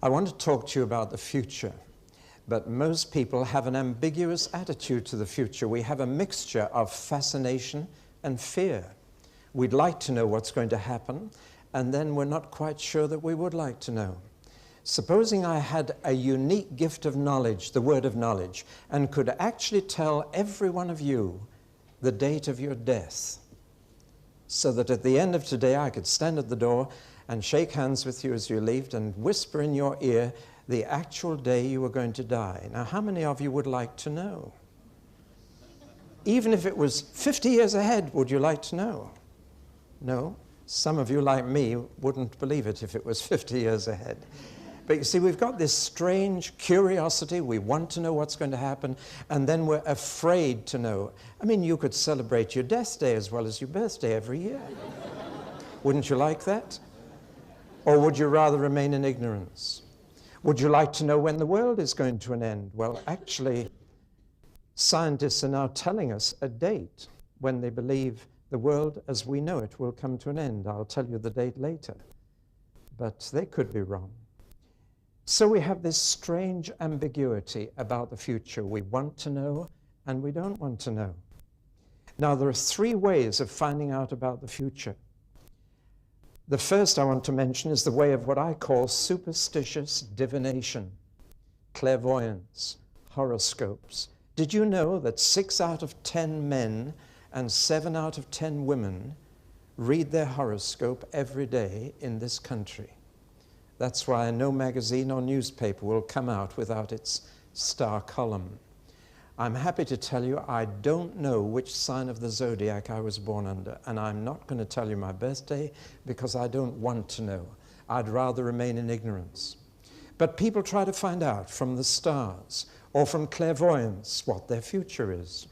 I want to talk to you about the future, but most people have an ambiguous attitude to the future. We have a mixture of fascination and fear. We'd like to know what's going to happen, and then we're not quite sure that we would like to know. Supposing I had a unique gift of knowledge, the word of knowledge, and could actually tell every one of you the date of your death, so that at the end of today I could stand at the door and shake hands with you as you leave and whisper in your ear the actual day you were going to die. Now, how many of you would like to know? Even if it was 50 years ahead, would you like to know? No? Some of you, like me, wouldn't believe it if it was 50 years ahead. But you see, we've got this strange curiosity. We want to know what's going to happen, and then we're afraid to know. I mean, you could celebrate your death day as well as your birthday every year. Wouldn't you like that? Or would you rather remain in ignorance? Would you like to know when the world is going to an end? Well, actually, scientists are now telling us a date when they believe the world as we know it will come to an end. I'll tell you the date later, but they could be wrong. So we have this strange ambiguity about the future. We want to know and we don't want to know. Now, there are three ways of finding out about the future. The first I want to mention is the way of what I call superstitious divination, clairvoyance, horoscopes. Did you know that 6 out of 10 men and 7 out of 10 women read their horoscope every day in this country? That's why no magazine or newspaper will come out without its star column. I'm happy to tell you I don't know which sign of the zodiac I was born under, and I'm not going to tell you my birthday because I don't want to know. I'd rather remain in ignorance. But people try to find out from the stars or from clairvoyance what their future is.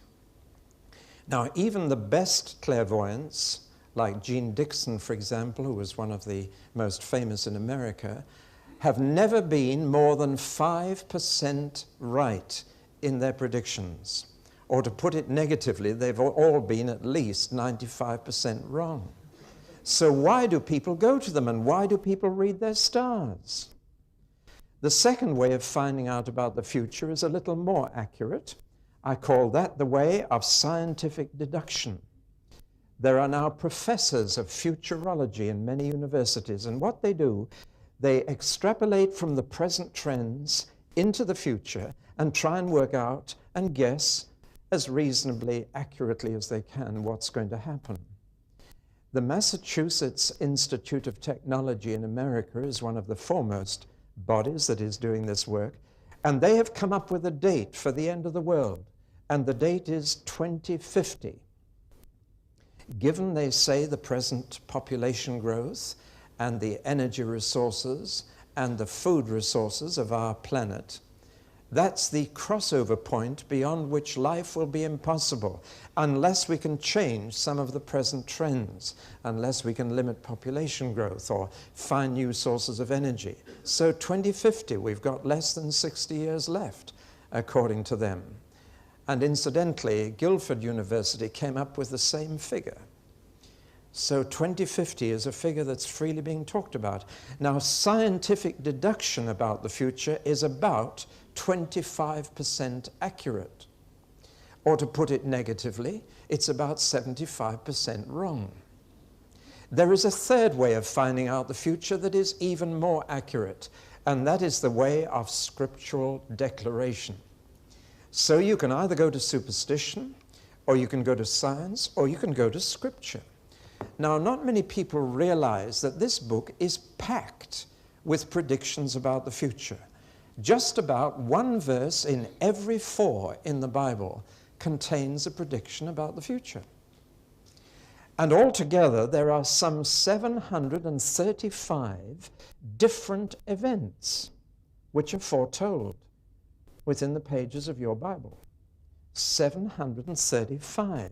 Now, even the best clairvoyants, like Jean Dixon, for example, who was one of the most famous in America, have never been more than 5% right in their predictions. Or to put it negatively, they've all been at least 95% wrong. So why do people go to them, and why do people read their stars? The second way of finding out about the future is a little more accurate. I call that the way of scientific deduction. There are now professors of futurology in many universities, and what they do, they extrapolate from the present trends into the future and try and work out and guess as reasonably accurately as they can what's going to happen. The Massachusetts Institute of Technology in America is one of the foremost bodies that is doing this work, and they have come up with a date for the end of the world, and the date is 2050. Given, they say, the present population growth and the energy resources and the food resources of our planet, that's the crossover point beyond which life will be impossible unless we can change some of the present trends, unless we can limit population growth or find new sources of energy. So 2050, we've got less than 60 years left, according to them. And incidentally, Guildford University came up with the same figure. So 2050 is a figure that's freely being talked about. Now, scientific deduction about the future is about 25% accurate. Or to put it negatively, it's about 75% wrong. There is a third way of finding out the future that is even more accurate, and that is the way of scriptural declaration. So you can either go to superstition, or you can go to science, or you can go to Scripture. Now, not many people realize that this book is packed with predictions about the future. Just about one verse in every 4 in the Bible contains a prediction about the future. And altogether, there are some 735 different events which are foretold within the pages of your Bible. 735.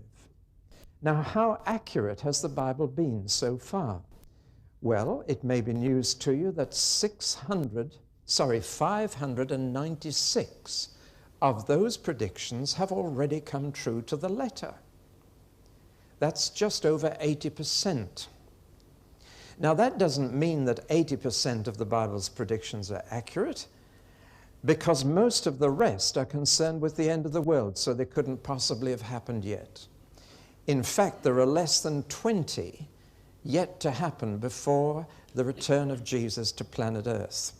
Now, how accurate has the Bible been so far? Well, it may be news to you that 596 of those predictions have already come true to the letter. That's just over 80%. Now, that doesn't mean that 80% of the Bible's predictions are accurate, because most of the rest are concerned with the end of the world, so they couldn't possibly have happened yet. In fact, there are less than 20 yet to happen before the return of Jesus to planet Earth.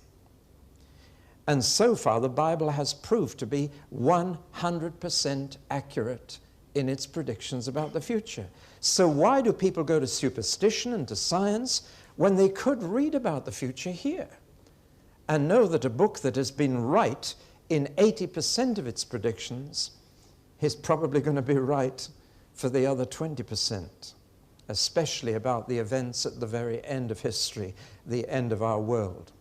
And so far, the Bible has proved to be 100% accurate in its predictions about the future. So why do people go to superstition and to science when they could read about the future here and know that a book that has been right in 80% of its predictions is probably going to be right for the other 20%, especially about the events at the very end of history, the end of our world.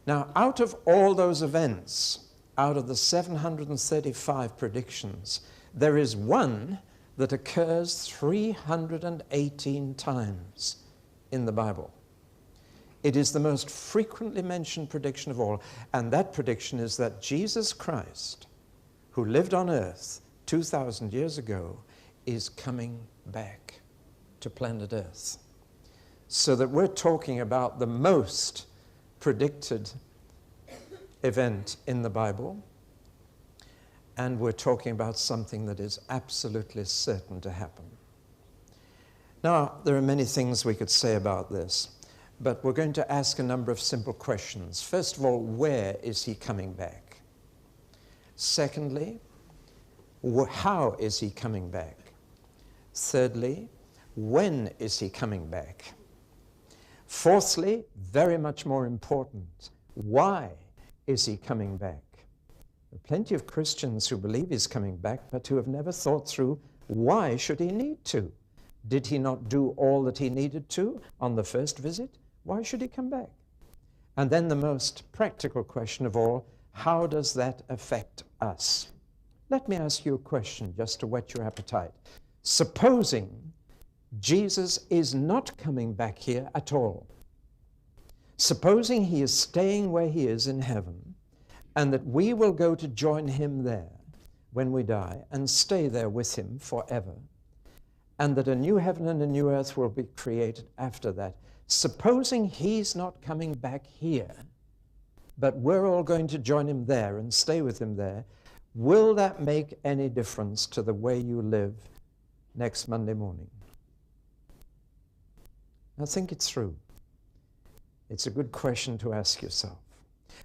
Now, out of all those events, out of the 735 predictions, there is one that occurs 318 times in the Bible. It is the most frequently mentioned prediction of all, and that prediction is that Jesus Christ, who lived on earth 2,000 years ago, is coming back to planet Earth. So that we're talking about the most predicted event in the Bible, and we're talking about something that is absolutely certain to happen. Now, there are many things we could say about this, but we're going to ask a number of simple questions. First of all, where is he coming back? Secondly, how is he coming back? Thirdly, when is he coming back? Fourthly, very much more important, why is he coming back? There are plenty of Christians who believe he's coming back, but who have never thought through, why should he need to? Did he not do all that he needed to on the first visit? Why should he come back? And then the most practical question of all, how does that affect us? Let me ask you a question just to whet your appetite. Supposing Jesus is not coming back here at all. Supposing he is staying where he is in heaven, and that we will go to join him there when we die and stay there with him forever, and that a new heaven and a new earth will be created after that. Supposing he's not coming back here, but we're all going to join him there and stay with him there, will that make any difference to the way you live next Monday morning? Now think it through. It's a good question to ask yourself.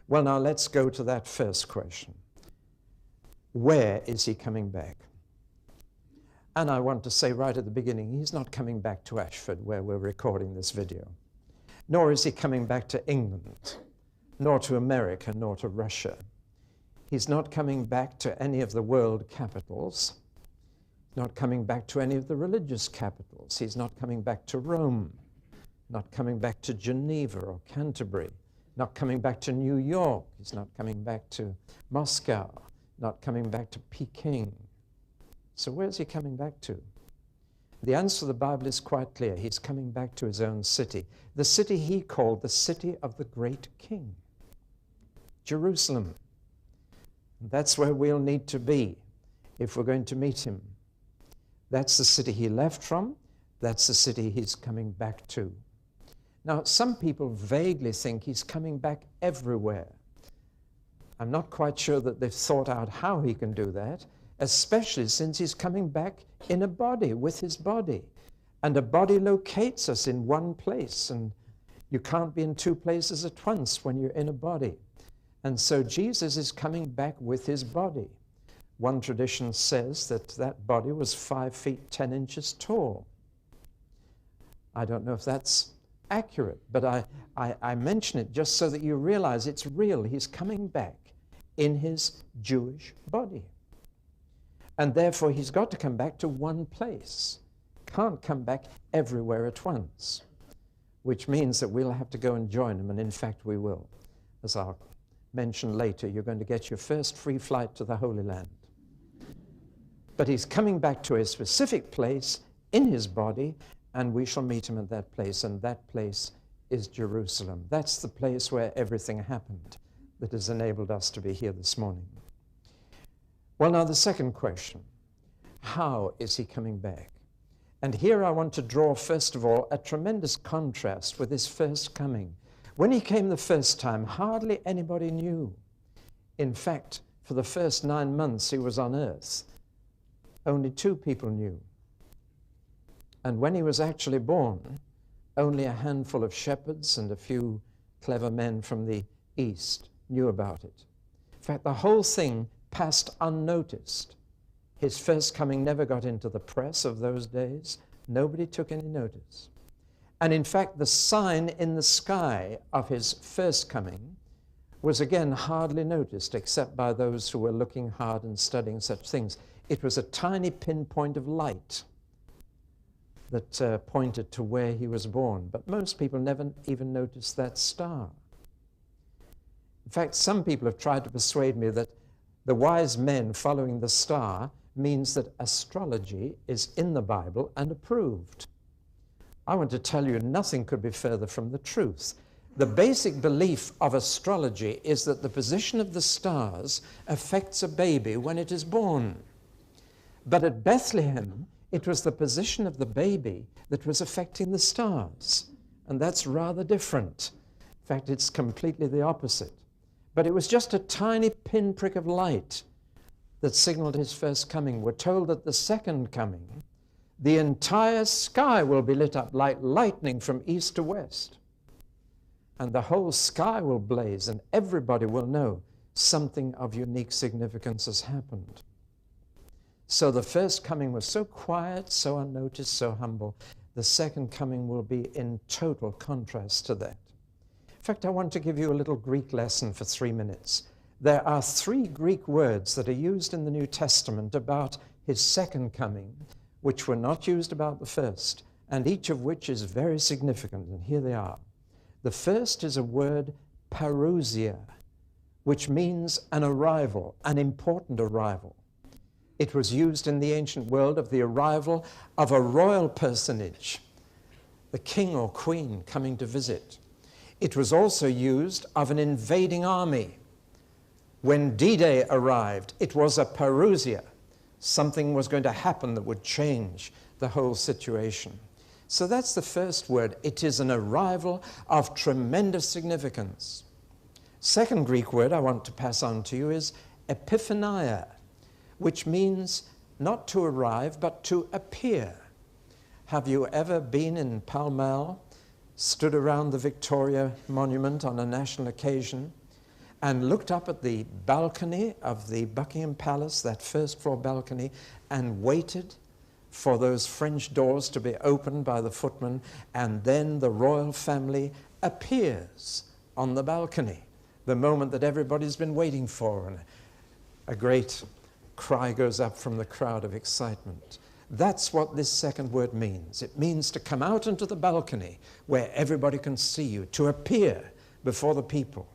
Well, now let's go to that first question. Where is he coming back? And I want to say right at the beginning, he's not coming back to Ashford, where we're recording this video. Nor is he coming back to England, nor to America, nor to Russia. He's not coming back to any of the world capitals, not coming back to any of the religious capitals. He's not coming back to Rome, not coming back to Geneva or Canterbury, not coming back to New York. He's not coming back to Moscow, not coming back to Peking. So where's he coming back to? The answer to the Bible is quite clear. He's coming back to his own city, the city he called the city of the great king, Jerusalem. That's where we'll need to be if we're going to meet him. That's the city he left from. That's the city he's coming back to. Now, some people vaguely think he's coming back everywhere. I'm not quite sure that they've thought out how he can do that, especially since he's coming back in a body, with his body. And a body locates us in one place, and you can't be in two places at once when you're in a body. And so Jesus is coming back with his body. One tradition says that that body was 5 feet 10 inches tall. I don't know if that's accurate, but I mention it just so that you realize it's real. He's coming back in his Jewish body. And therefore, he's got to come back to one place. Can't come back everywhere at once, which means that we'll have to go and join him, and in fact we will. As I'll mention later, you're going to get your first free flight to the Holy Land. But he's coming back to a specific place in his body, and we shall meet him at that place, and that place is Jerusalem. That's the place where everything happened that has enabled us to be here this morning. Well, now the second question, how is he coming back? And here I want to draw, first of all, a tremendous contrast with his first coming. When he came the first time, hardly anybody knew. In fact, for the first 9 months he was on earth, only 2 people knew. And when he was actually born, only a handful of shepherds and a few clever men from the east knew about it. In fact, the whole thing passed unnoticed. His first coming never got into the press of those days. Nobody took any notice. And in fact, the sign in the sky of his first coming was again hardly noticed, except by those who were looking hard and studying such things. It was a tiny pinpoint of light that pointed to where he was born. But most people never even noticed that star. In fact, some people have tried to persuade me that the wise men following the star means that astrology is in the Bible and approved. I want to tell you, nothing could be further from the truth. The basic belief of astrology is that the position of the stars affects a baby when it is born. But at Bethlehem, it was the position of the baby that was affecting the stars. And that's rather different. In fact, it's completely the opposite. But it was just a tiny pinprick of light that signaled his first coming. We're told that the second coming, the entire sky will be lit up like lightning from east to west. And the whole sky will blaze, and everybody will know something of unique significance has happened. So the first coming was so quiet, so unnoticed, so humble. The second coming will be in total contrast to that. In fact, I want to give you a little Greek lesson for 3 minutes. There are 3 Greek words that are used in the New Testament about his second coming, which were not used about the first, and each of which is very significant, and here they are. The first is a word, parousia, which means an arrival, an important arrival. It was used in the ancient world of the arrival of a royal personage, the king or queen coming to visit. It was also used of an invading army. When D-Day arrived, it was a parousia. Something was going to happen that would change the whole situation. So that's the first word. It is an arrival of tremendous significance. Second Greek word I want to pass on to you is epiphania, which means not to arrive, but to appear. Have you ever been in Pall Mall, stood around the Victoria Monument on a national occasion, and looked up at the balcony of the Buckingham Palace, that first floor balcony, and waited for those French doors to be opened by the footman, and then the royal family appears on the balcony, the moment that everybody's been waiting for, and a great cry goes up from the crowd of excitement. That's what this second word means. It means to come out into the balcony where everybody can see you, to appear before the people.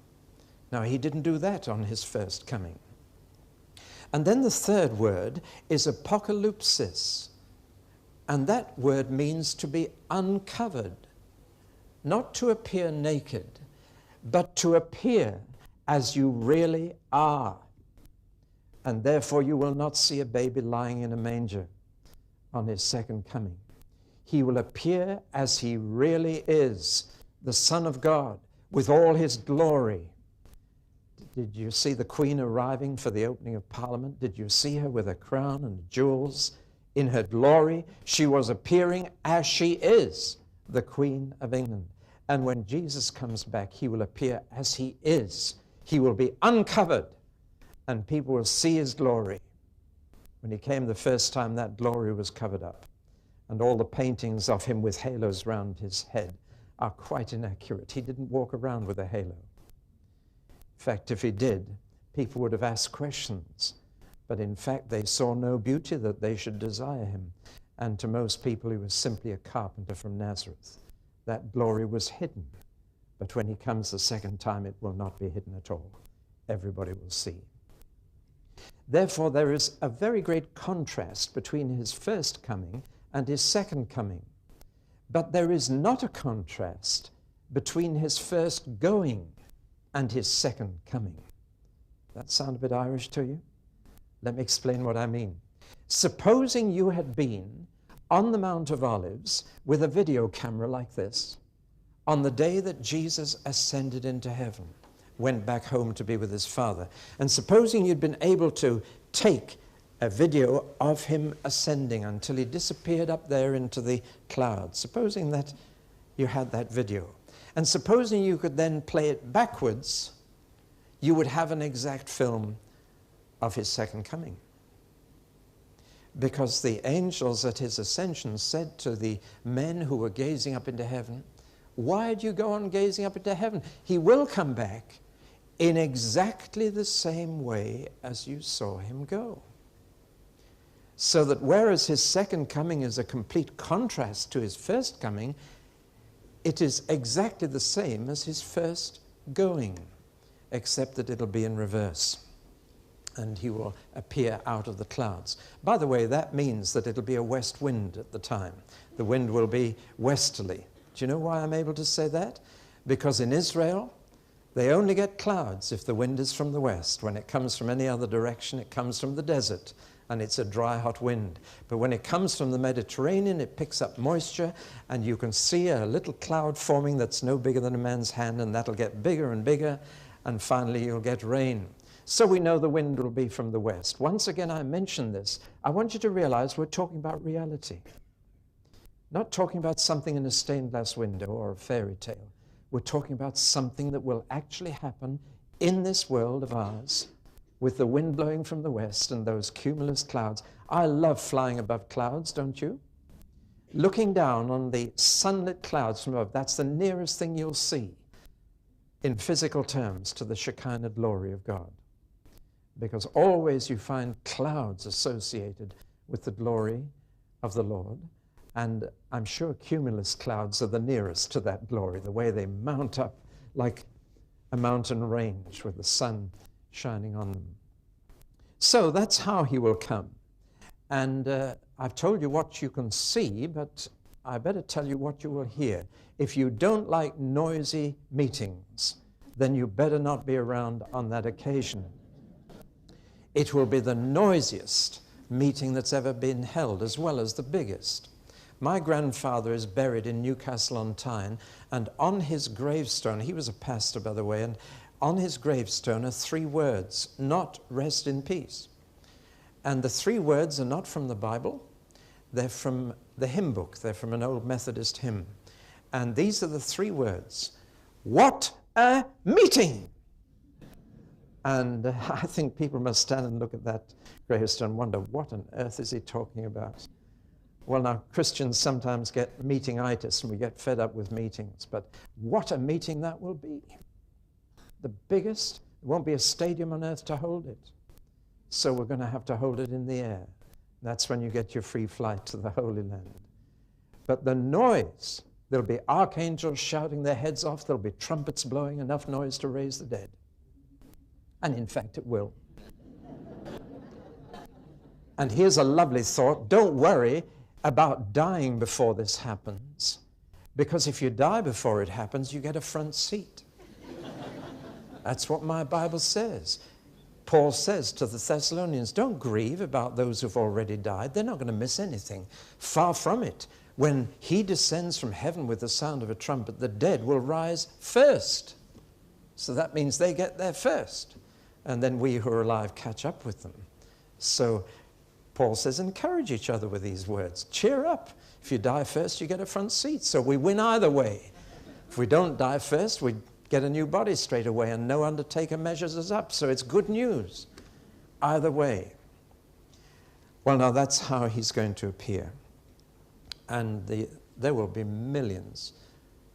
Now, he didn't do that on his first coming. And then the third word is apocalypsis. And that word means to be uncovered, not to appear naked, but to appear as you really are. And therefore you will not see a baby lying in a manger on his second coming. He will appear as he really is, the Son of God, with all his glory. Did you see the Queen arriving for the opening of Parliament? Did you see her with a crown and jewels? In her glory, she was appearing as she is, the Queen of England. And when Jesus comes back, he will appear as he is. He will be uncovered, and people will see his glory. When he came the first time, that glory was covered up. And all the paintings of him with halos round his head are quite inaccurate. He didn't walk around with a halo. In fact, if he did, people would have asked questions. But in fact, they saw no beauty that they should desire him. And to most people, he was simply a carpenter from Nazareth. That glory was hidden. But when he comes the second time, it will not be hidden at all. Everybody will see. Therefore, there is a very great contrast between his first coming and his second coming. But there is not a contrast between his first going and his second coming. That sound a bit Irish to you? Let me explain what I mean. Supposing you had been on the Mount of Olives with a video camera like this on the day that Jesus ascended into heaven, went back home to be with his Father. And supposing you'd been able to take a video of him ascending until he disappeared up there into the clouds, supposing that you had that video, and supposing you could then play it backwards, you would have an exact film of his second coming. Because the angels at his ascension said to the men who were gazing up into heaven, why do you go on gazing up into heaven? He will come back in exactly the same way as you saw him go. So that whereas his second coming is a complete contrast to his first coming, it is exactly the same as his first going, except that it'll be in reverse. And he will appear out of the clouds. By the way, that means that it'll be a west wind at the time. The wind will be westerly. Do you know why I'm able to say that? Because in Israel, they only get clouds if the wind is from the west. When it comes from any other direction, it comes from the desert, and it's a dry, hot wind. But when it comes from the Mediterranean, it picks up moisture, and you can see a little cloud forming that's no bigger than a man's hand, and that'll get bigger and bigger, and finally you'll get rain. So we know the wind will be from the west. Once again, I mention this. I want you to realize we're talking about reality. Not talking about something in a stained glass window or a fairy tale. We're talking about something that will actually happen in this world of ours, with the wind blowing from the west and those cumulus clouds. I love flying above clouds, don't you? Looking down on the sunlit clouds from above, that's the nearest thing you'll see in physical terms to the Shekinah glory of God. Because always you find clouds associated with the glory of the Lord. And I'm sure cumulus clouds are the nearest to that glory, the way they mount up like a mountain range with the sun shining on them. So that's how he will come. And I've told you what you can see, but I better tell you what you will hear. If you don't like noisy meetings, then you better not be around on that occasion. It will be the noisiest meeting that's ever been held, as well as the biggest. My grandfather is buried in Newcastle-on-Tyne, and on his gravestone, he was a pastor, by the way, and on his gravestone are 3 words, not rest in peace. And the 3 words are not from the Bible, they're from the hymn book, they're from an old Methodist hymn. And these are the 3 words, what a meeting! And I think people must stand and look at that gravestone and wonder, what on earth is he talking about? Well, now, Christians sometimes get meetingitis, and we get fed up with meetings, but what a meeting that will be. The biggest, there won't be a stadium on earth to hold it. So we're going to have to hold it in the air. That's when you get your free flight to the Holy Land. But the noise, there'll be archangels shouting their heads off, there'll be trumpets blowing, enough noise to raise the dead. And in fact, it will. And here's a lovely thought. Don't worry about dying before this happens, because if you die before it happens, you get a front seat. That's what my Bible says. Paul says to the Thessalonians, don't grieve about those who've already died. They're not going to miss anything. Far from it. When he descends from heaven with the sound of a trumpet, the dead will rise first. So that means they get there first. And then we who are alive catch up with them. So Paul says, encourage each other with these words. Cheer up. If you die first, you get a front seat. So we win either way. If we don't die first, we get a new body straight away, and no undertaker measures us up. So it's good news either way. Well, now that's how he's going to appear. And there will be millions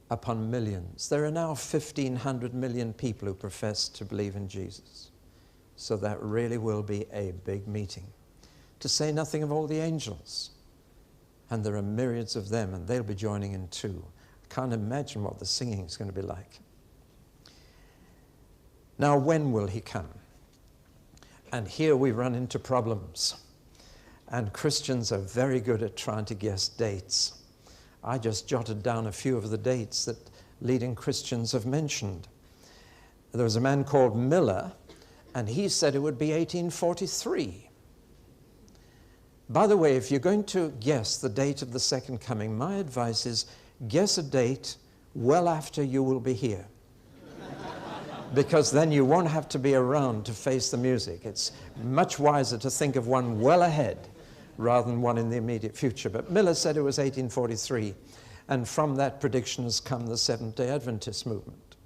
upon millions. There are now 1,500 million people who profess to believe in Jesus. So that really will be a big meeting. To say nothing of all the angels. And there are myriads of them, and they'll be joining in too. I can't imagine what the singing is going to be like. Now, when will he come? And here we run into problems. And Christians are very good at trying to guess dates. I just jotted down a few of the dates that leading Christians have mentioned. There was a man called Miller, and he said it would be 1843. By the way, if you're going to guess the date of the second coming, my advice is guess a date well after you will be here. Because then you won't have to be around to face the music. It's much wiser to think of one well ahead rather than one in the immediate future. But Miller said it was 1843, and from that prediction has come the Seventh-day Adventist movement.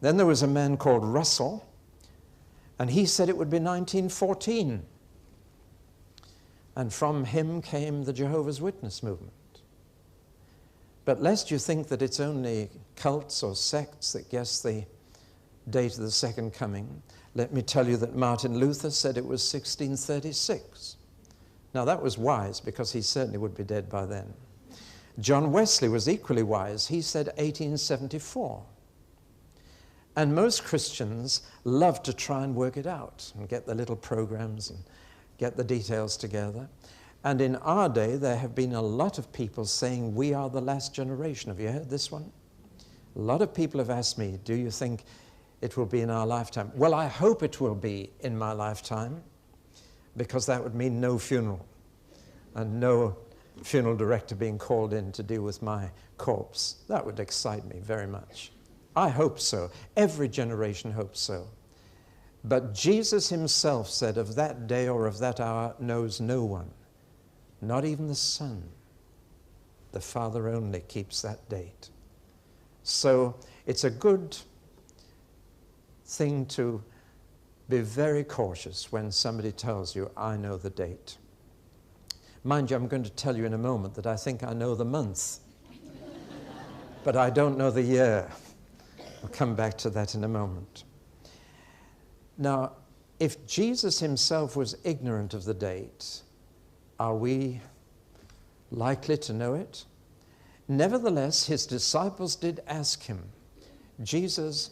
Then there was a man called Russell, and he said it would be 1914. And from him came the Jehovah's Witness movement. But lest you think that it's only cults or sects that guess the date of the second coming, let me tell you that Martin Luther said it was 1636. Now that was wise, because he certainly would be dead by then. John Wesley was equally wise. He said 1874. And most Christians love to try and work it out and get the little programs and get the details together. And in our day, there have been a lot of people saying we are the last generation. Have you heard this one? A lot of people have asked me, do you think it will be in our lifetime? Well, I hope it will be in my lifetime, because that would mean no funeral and no funeral director being called in to deal with my corpse. That would excite me very much. I hope so. Every generation hopes so. But Jesus himself said, of that day or of that hour knows no one, not even the Son. The Father only keeps that date. So it's a good thing to be very cautious when somebody tells you, I know the date. Mind you, I'm going to tell you in a moment that I think I know the month, but I don't know the year. I'll come back to that in a moment. Now, if Jesus himself was ignorant of the date, are we likely to know it? Nevertheless, his disciples did ask him, Jesus,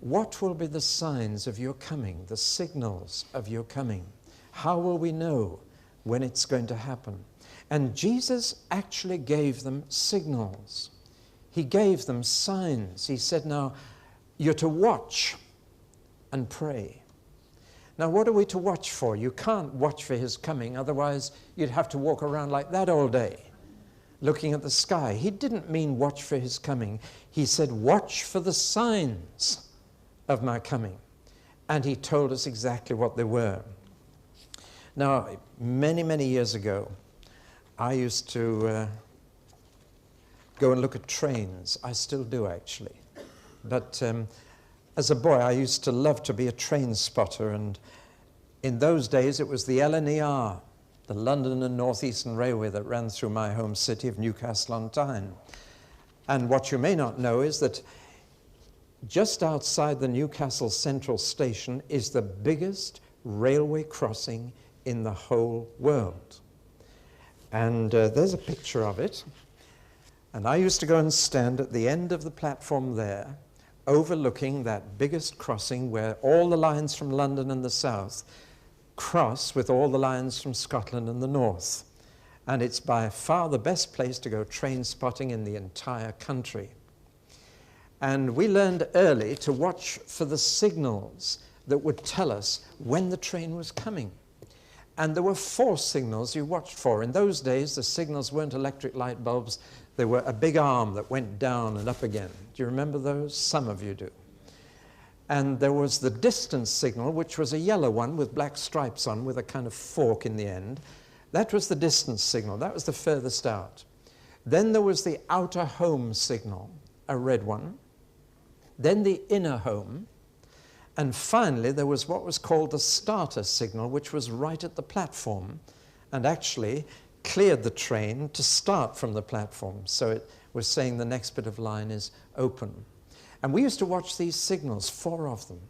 what will be the signs of your coming, the signals of your coming? How will we know when it's going to happen? And Jesus actually gave them signals. He gave them signs. He said, now, you're to watch and pray. Now, what are we to watch for? You can't watch for his coming, otherwise you'd have to walk around like that all day, looking at the sky. He didn't mean watch for his coming. He said, watch for the signs of my coming. And he told us exactly what they were. Now, many, many years ago, I used to go and look at trains. I still do, actually. But as a boy, I used to love to be a train spotter, and in those days it was the LNER, the London and North Eastern Railway, that ran through my home city of Newcastle on Tyne. And what you may not know is that just outside the Newcastle Central Station is the biggest railway crossing in the whole world. And there's a picture of it. And I used to go and stand at the end of the platform there, overlooking that biggest crossing where all the lines from London and the south cross with all the lines from Scotland and the north. And it's by far the best place to go train spotting in the entire country. And we learned early to watch for the signals that would tell us when the train was coming. And there were 4 signals you watched for. In those days, the signals weren't electric light bulbs. They were a big arm that went down and up again. Do you remember those? Some of you do. And there was the distance signal, which was a yellow one with black stripes on, with a kind of fork in the end. That was the distance signal. That was the furthest out. Then there was the outer home signal, a red one. Then the inner home. And finally, there was what was called the starter signal, which was right at the platform and actually cleared the train to start from the platform. So it was saying the next bit of line is open. And we used to watch these signals, 4 of them.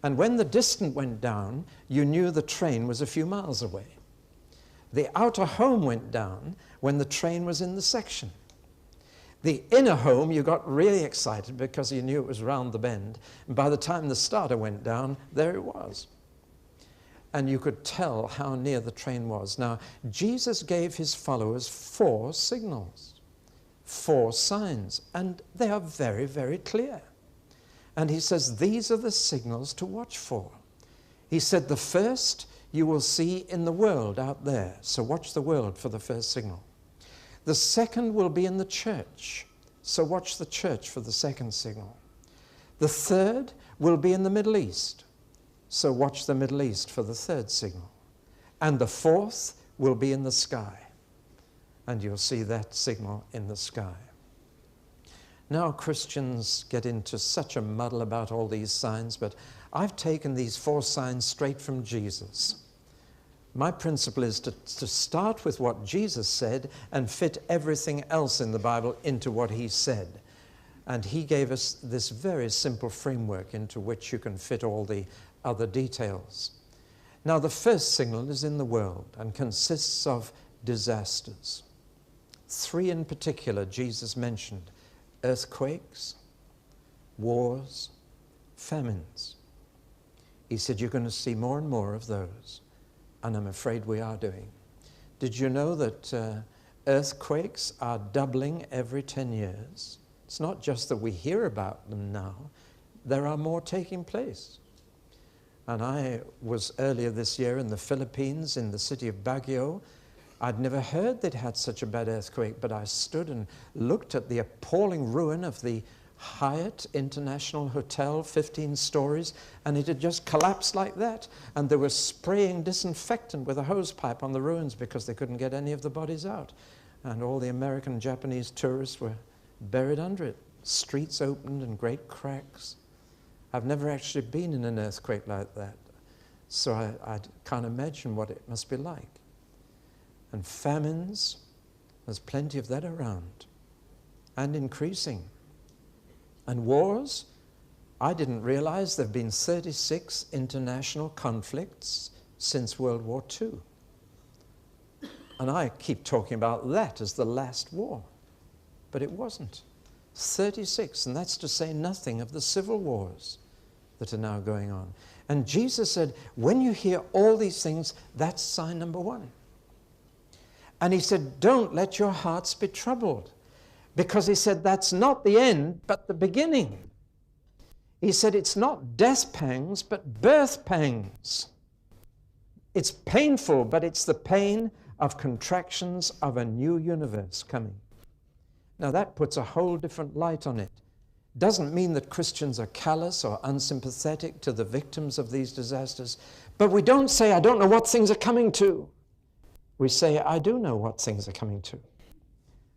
And when the distance went down, you knew the train was a few miles away. The outer home went down when the train was in the section. The inner home, you got really excited because you knew it was round the bend. And by the time the starter went down, there it was. And you could tell how near the train was. Now, Jesus gave his followers 4 signals, 4 signs, and they are very, very clear. And he says, these are the signals to watch for. He said, the first you will see in the world out there. So watch the world for the first signal. The second will be in the church. So watch the church for the second signal. The third will be in the Middle East. So watch the Middle East for the third signal. And the fourth will be in the sky. And you'll see that signal in the sky. Now Christians get into such a muddle about all these signs, but I've taken these 4 signs straight from Jesus. My principle is to start with what Jesus said and fit everything else in the Bible into what he said. And he gave us this very simple framework into which you can fit all the other details. Now the first signal is in the world and consists of disasters. 3 in particular Jesus mentioned: earthquakes, wars, famines. He said you're going to see more and more of those. And I'm afraid we are doing. Did you know that earthquakes are doubling every 10 years? It's not just that we hear about them now. There are more taking place. And I was earlier this year in the Philippines, in the city of Baguio. I'd never heard they'd had such a bad earthquake, but I stood and looked at the appalling ruin of the Hyatt International Hotel, 15 stories, and it had just collapsed like that. And they were spraying disinfectant with a hose pipe on the ruins because they couldn't get any of the bodies out. And all the American and Japanese tourists were buried under it. Streets opened and great cracks. I've never actually been in an earthquake like that, so I can't imagine what it must be like. And famines, there's plenty of that around, and increasing. And wars, I didn't realize there have been 36 international conflicts since World War II. And I keep talking about that as the last war, but it wasn't. 36, and that's to say nothing of the civil wars that are now going on. And Jesus said, when you hear all these things, that's sign number 1. And he said, don't let your hearts be troubled. Because he said, that's not the end, but the beginning. He said, it's not death pangs, but birth pangs. It's painful, but it's the pain of contractions of a new universe coming. Now that puts a whole different light on it. Doesn't mean that Christians are callous or unsympathetic to the victims of these disasters, but we don't say, I don't know what things are coming to. We say, I do know what things are coming to.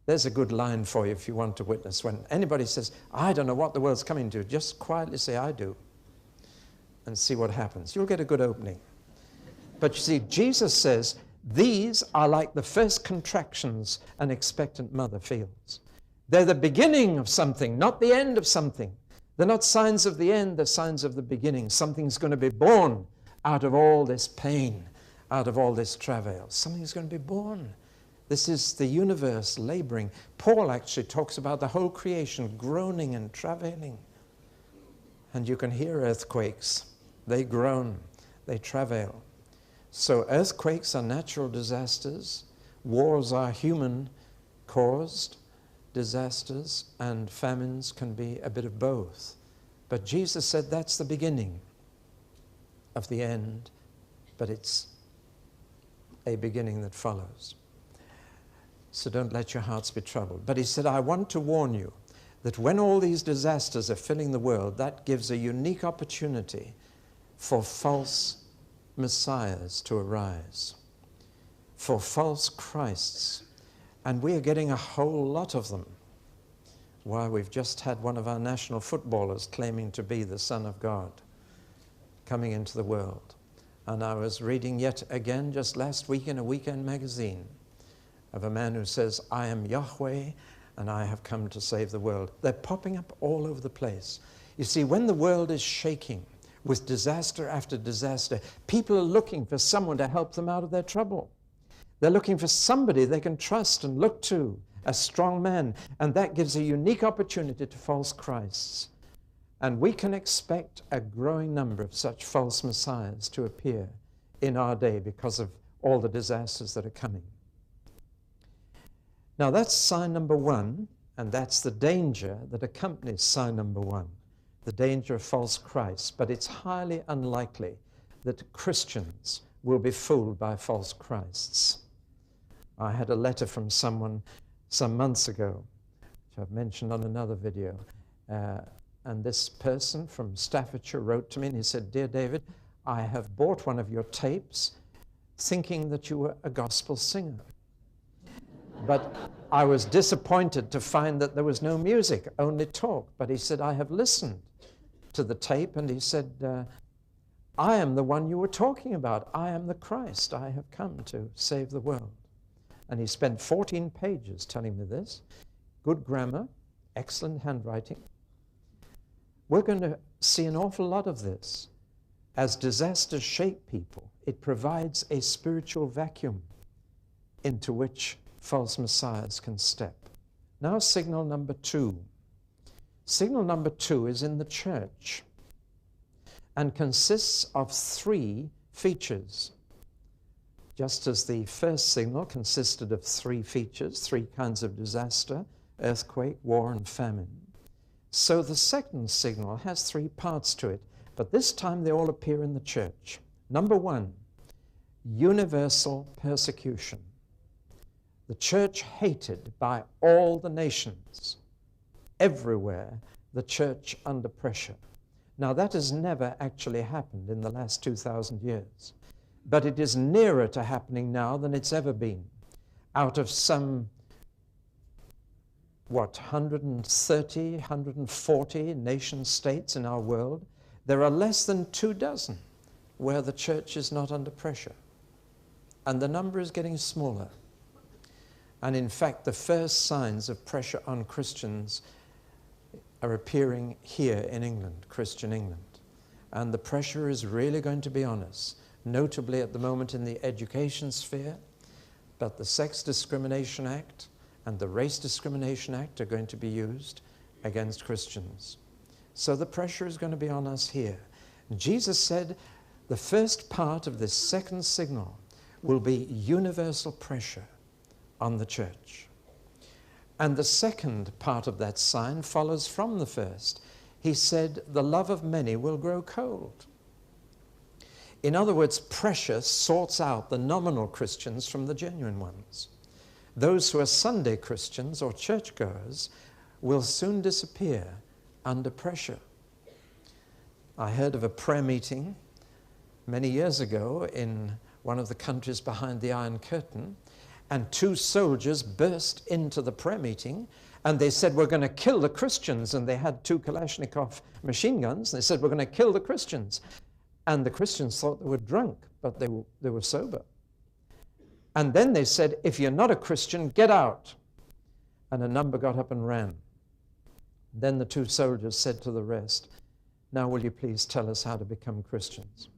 There's a good line for you if you want to witness. When anybody says, I don't know what the world's coming to, just quietly say, I do, and see what happens. You'll get a good opening. But you see, Jesus says, these are like the first contractions an expectant mother feels. They're the beginning of something, not the end of something. They're not signs of the end, they're signs of the beginning. Something's going to be born out of all this pain, out of all this travail. Something's going to be born. This is the universe laboring. Paul actually talks about the whole creation groaning and travailing. And you can hear earthquakes. They groan, they travail. So earthquakes are natural disasters. Wars are human-caused disasters, and famines can be a bit of both. But Jesus said that's the beginning of the end, but it's a beginning that follows. So don't let your hearts be troubled. But he said, I want to warn you that when all these disasters are filling the world, that gives a unique opportunity for false messiahs to arise, for false Christs. And we are getting a whole lot of them. Why, we've just had one of our national footballers claiming to be the Son of God coming into the world. And I was reading yet again just last week in a weekend magazine of a man who says, I am Yahweh and I have come to save the world. They're popping up all over the place. You see, when the world is shaking with disaster after disaster, people are looking for someone to help them out of their trouble. They're looking for somebody they can trust and look to, a strong man, and that gives a unique opportunity to false Christs. And we can expect a growing number of such false messiahs to appear in our day because of all the disasters that are coming. Now that's sign number 1, and that's the danger that accompanies sign number 1, the danger of false Christs. But it's highly unlikely that Christians will be fooled by false Christs. I had a letter from someone some months ago, which I've mentioned on another video, and this person from Staffordshire wrote to me and he said, "Dear David, I have bought one of your tapes thinking that you were a gospel singer. But I was disappointed to find that there was no music, only talk." But he said, "I have listened to the tape," and he said, "I am the one you were talking about. I am the Christ. I have come to save the world." And he spent 14 pages telling me this. Good grammar, excellent handwriting. We're going to see an awful lot of this. As disasters shake people, it provides a spiritual vacuum into which false messiahs can step. Now, signal number 2. Signal number 2 is in the church and consists of 3 features. Just as the first signal consisted of 3 features, 3 kinds of disaster, earthquake, war, and famine, so the second signal has 3 parts to it, but this time they all appear in the church. Number 1, universal persecution. The church hated by all the nations. Everywhere, the church under pressure. Now, that has never actually happened in the last 2,000 years, but it is nearer to happening now than it's ever been. Out of some, 130, 140 nation states in our world, there are less than 2 dozen where the church is not under pressure. And the number is getting smaller. And in fact, the first signs of pressure on Christians are appearing here in England, Christian England. And the pressure is really going to be on us, notably at the moment in the education sphere. But the Sex Discrimination Act and the Race Discrimination Act are going to be used against Christians. So the pressure is going to be on us here. Jesus said the first part of this second signal will be universal pressure on the church. And the second part of that sign follows from the first. He said the love of many will grow cold. In other words, pressure sorts out the nominal Christians from the genuine ones. Those who are Sunday Christians or churchgoers will soon disappear under pressure. I heard of a prayer meeting many years ago in one of the countries behind the Iron Curtain, and 2 soldiers burst into the prayer meeting and they said, "We're going to kill the Christians." And they had 2 Kalashnikov machine guns. And they said, "We're going to kill the Christians." And the Christians thought they were drunk, but they were sober. And then they said, "If you're not a Christian, get out." And a number got up and ran. Then the 2 soldiers said to the rest, "Now will you please tell us how to become Christians?"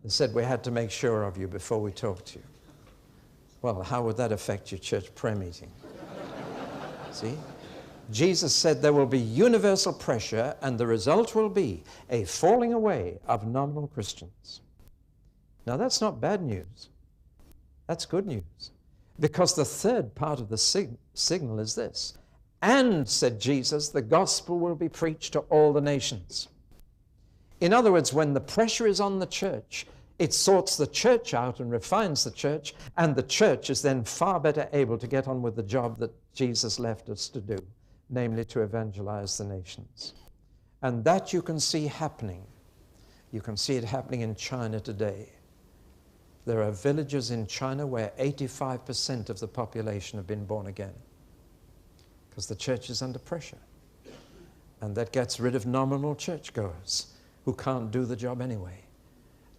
They said, "We had to make sure of you before we talk to you." Well, how would that affect your church prayer meeting? See? Jesus said there will be universal pressure, and the result will be a falling away of nominal Christians. Now, that's not bad news. That's good news. Because the third part of the signal is this. "And," said Jesus, "the gospel will be preached to all the nations." In other words, when the pressure is on the church, it sorts the church out and refines the church, and the church is then far better able to get on with the job that Jesus left us to do, namely to evangelize the nations. And that you can see happening. You can see it happening in China today. There are villages in China where 85% of the population have been born again, because the church is under pressure. And that gets rid of nominal churchgoers who can't do the job anyway.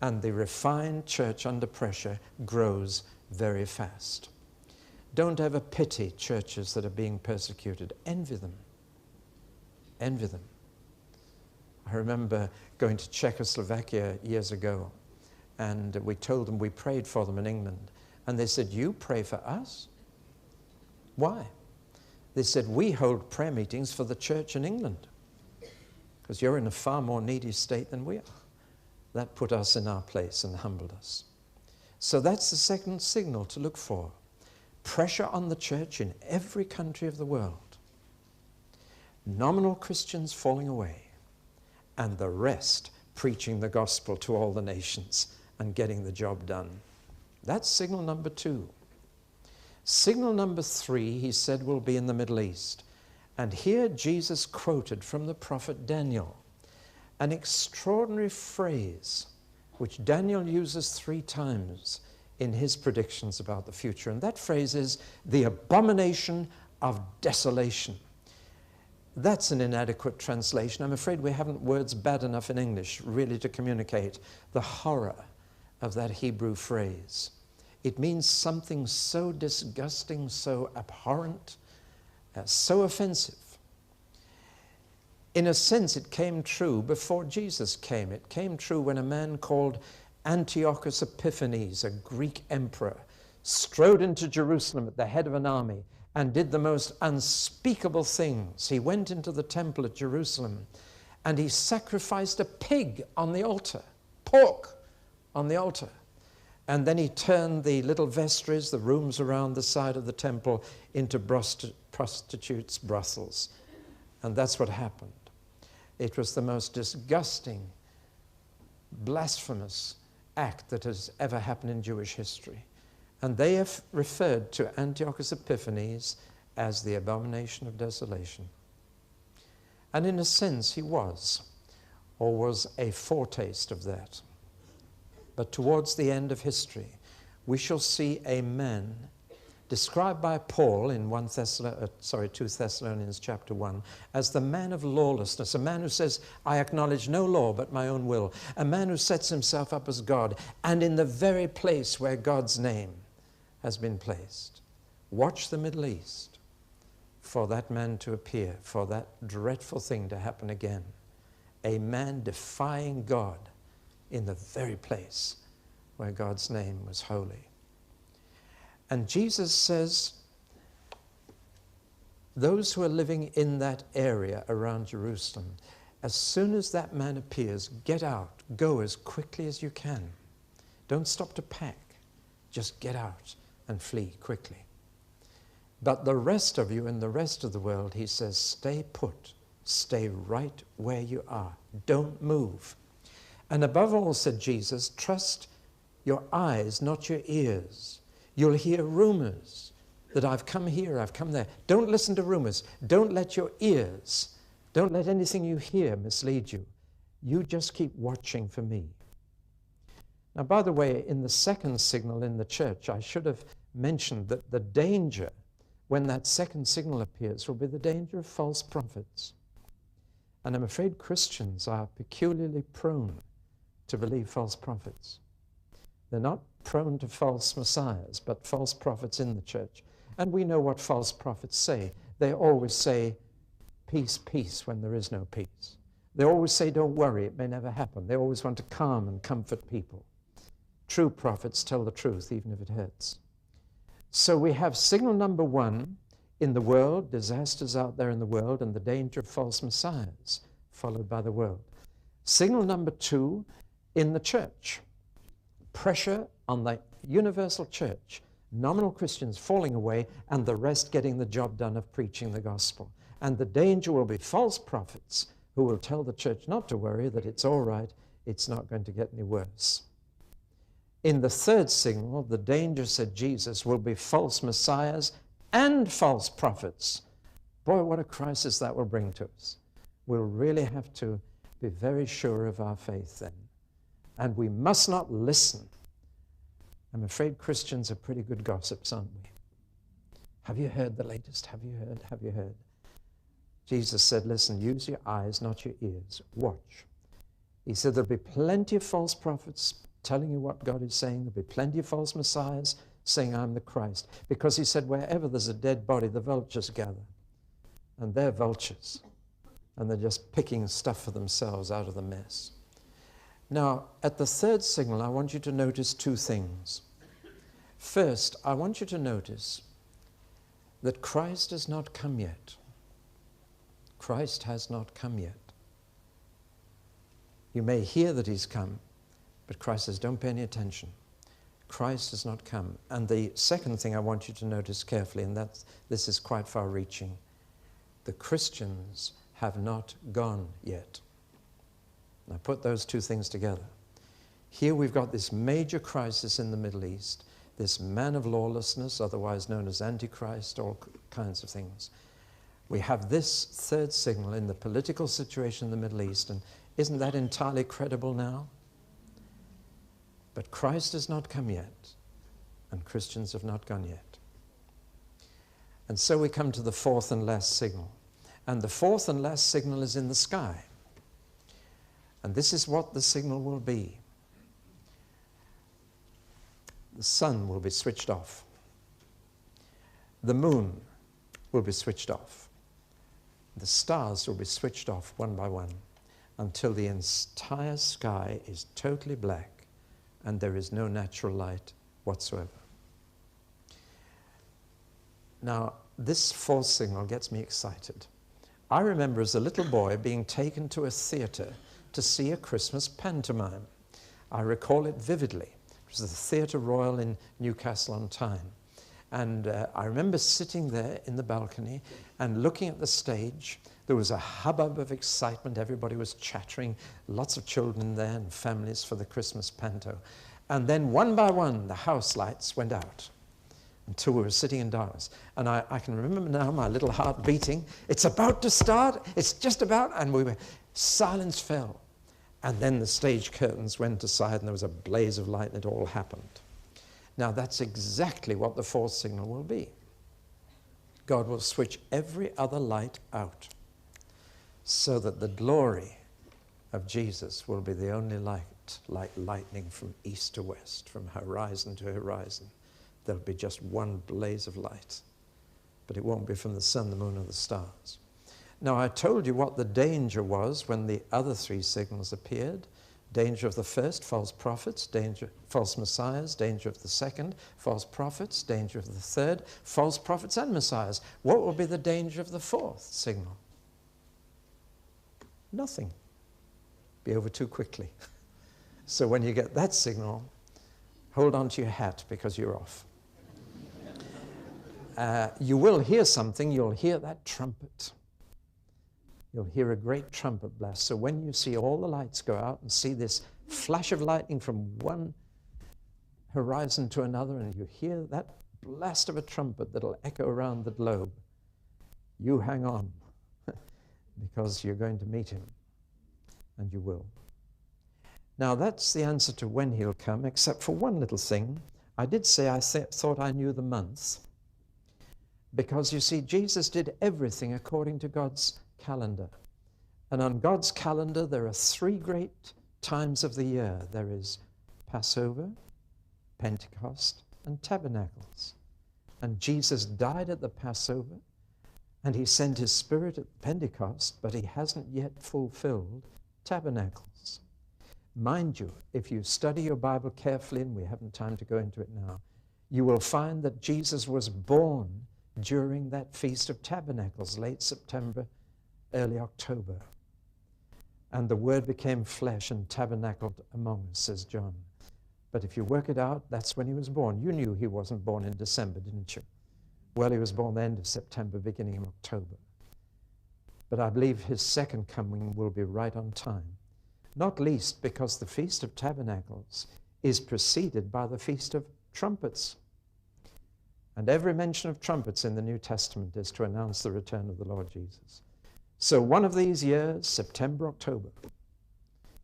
And the refined church under pressure grows very fast. Don't ever pity churches that are being persecuted. Envy them. Envy them. I remember going to Czechoslovakia years ago, and we told them we prayed for them in England. And they said, "You pray for us?" Why? They said, "We hold prayer meetings for the church in England, because you're in a far more needy state than we are." That put us in our place and humbled us. So that's the second signal to look for. Pressure on the church in every country of the world. Nominal Christians falling away, and the rest preaching the gospel to all the nations and getting the job done. That's signal number 2. Signal number 3, he said, will be in the Middle East. And here Jesus quoted from the prophet Daniel, an extraordinary phrase which Daniel uses 3 times in his predictions about the future. And that phrase is the abomination of desolation. That's an inadequate translation. I'm afraid we haven't words bad enough in English really to communicate the horror of that Hebrew phrase. It means something so disgusting, so abhorrent, so offensive. In a sense, it came true before Jesus came. It came true when a man called Antiochus Epiphanes, a Greek emperor, strode into Jerusalem at the head of an army and did the most unspeakable things. He went into the temple at Jerusalem and he sacrificed a pig on the altar, pork on the altar. And then he turned the little vestries, the rooms around the side of the temple, into prostitutes' brothels. And that's what happened. It was the most disgusting, blasphemous act that has ever happened in Jewish history. And they have referred to Antiochus Epiphanes as the abomination of desolation. And in a sense, he was, or was a foretaste of that. But towards the end of history, we shall see a man described by Paul in 2 Thessalonians chapter 1 as the man of lawlessness, a man who says, I acknowledge no law but my own will, a man who sets himself up as God, and in the very place where God's name has been placed. Watch the Middle East for that man to appear, for that dreadful thing to happen again. A man defying God in the very place where God's name was holy. And Jesus says, those who are living in that area around Jerusalem, as soon as that man appears, get out, go as quickly as you can. Don't stop to pack, just get out and flee quickly. But the rest of you in the rest of the world, he says, stay put, stay right where you are, don't move. And above all, said Jesus, trust your eyes, not your ears. You'll hear rumors that I've come here, I've come there. Don't listen to rumors. Don't let your ears, don't let anything you hear mislead you. You just keep watching for me. Now, by the way, in the second signal in the church, I should have mentioned that the danger when that second signal appears will be the danger of false prophets. And I'm afraid Christians are peculiarly prone to believe false prophets. They're not prone to false messiahs, but false prophets in the church. And we know what false prophets say. They always say, peace, peace, when there is no peace. They always say, don't worry, it may never happen. They always want to calm and comfort people. True prophets tell the truth, even if it hurts. So we have signal number 1 in the world, disasters out there in the world, and the danger of false messiahs, followed by the world. Signal number 2 in the church, pressure on the universal church, nominal Christians falling away and the rest getting the job done of preaching the gospel. And the danger will be false prophets who will tell the church not to worry, that it's all right, it's not going to get any worse. In the third signal, the danger, said Jesus, will be false messiahs and false prophets. Boy, what a crisis that will bring to us. We'll really have to be very sure of our faith then. And we must not listen. I'm afraid Christians are pretty good gossips, aren't we? Have you heard the latest? Have you heard? Have you heard? Jesus said, listen, use your eyes, not your ears. Watch. He said there'll be plenty of false prophets telling you what God is saying. There'll be plenty of false messiahs saying, I'm the Christ. Because he said, wherever there's a dead body, the vultures gather. And they're vultures. And they're just picking stuff for themselves out of the mess. Now, at the third signal, I want you to notice 2 things. First, I want you to notice that Christ has not come yet. Christ has not come yet. You may hear that he's come, but Christ says, don't pay any attention. Christ has not come. And the second thing I want you to notice carefully, and this is quite far-reaching, the Christians have not gone yet. Now put those 2 things together. Here we've got this major crisis in the Middle East, this man of lawlessness, otherwise known as Antichrist, all kinds of things. We have this third signal in the political situation in the Middle East, and isn't that entirely credible now? But Christ has not come yet, and Christians have not gone yet. And so we come to the fourth and last signal. And the fourth and last signal is in the sky. And this is what the signal will be. The sun will be switched off. The moon will be switched off. The stars will be switched off one by one until the entire sky is totally black and there is no natural light whatsoever. Now, this fourth signal gets me excited. I remember as a little boy being taken to a theatre to see a Christmas pantomime. I recall it vividly. It was the Theatre Royal in Newcastle on Tyne. And I remember sitting there in the balcony and looking at the stage. There was a hubbub of excitement. Everybody was chattering, lots of children there and families for the Christmas panto. And then one by one, the house lights went out until we were sitting in darkness. And I can remember now my little heart beating. It's about to start. It's just about. And silence fell. And then the stage curtains went aside and there was a blaze of light and it all happened. Now that's exactly what the fourth signal will be. God will switch every other light out so that the glory of Jesus will be the only light, like lightning from east to west, from horizon to horizon. There'll be just one blaze of light, but it won't be from the sun, the moon, or the stars. Now, I told you what the danger was when the other three signals appeared. Danger of the first, false prophets. Danger, false messiahs. Danger of the second, false prophets. Danger of the third, false prophets and messiahs. What will be the danger of the fourth signal? Nothing. Be over too quickly. So when you get that signal, hold on to your hat because you're off. You will hear something. You'll hear that trumpet. You'll hear a great trumpet blast. So when you see all the lights go out and see this flash of lightning from one horizon to another, and you hear that blast of a trumpet that'll echo around the globe, you hang on because you're going to meet him, and you will. Now that's the answer to when he'll come, except for one little thing. I did say I thought I knew the month, because you see, Jesus did everything according to God's calendar. And on God's calendar, there are three great times of the year. There is Passover, Pentecost, and Tabernacles. And Jesus died at the Passover, and he sent his Spirit at Pentecost, but he hasn't yet fulfilled Tabernacles. Mind you, if you study your Bible carefully, and we haven't time to go into it now, you will find that Jesus was born during that Feast of Tabernacles, late September, early October. And the Word became flesh and tabernacled among us, says John. But if you work it out, that's when he was born. You knew he wasn't born in December, didn't you? Well, he was born the end of September, beginning of October. But I believe his second coming will be right on time. Not least because the Feast of Tabernacles is preceded by the Feast of Trumpets. And every mention of trumpets in the New Testament is to announce the return of the Lord Jesus. So one of these years, September, October,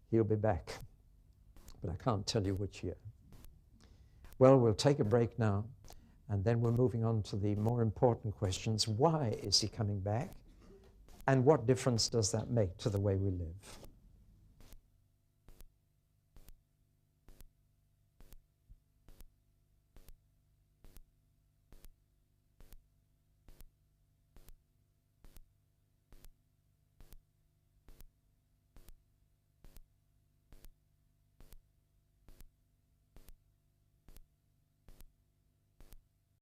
he'll be back. But I can't tell you which year. Well, we'll take a break now, and then we're moving on to the more important questions. Why is he coming back? And what difference does that make to the way we live?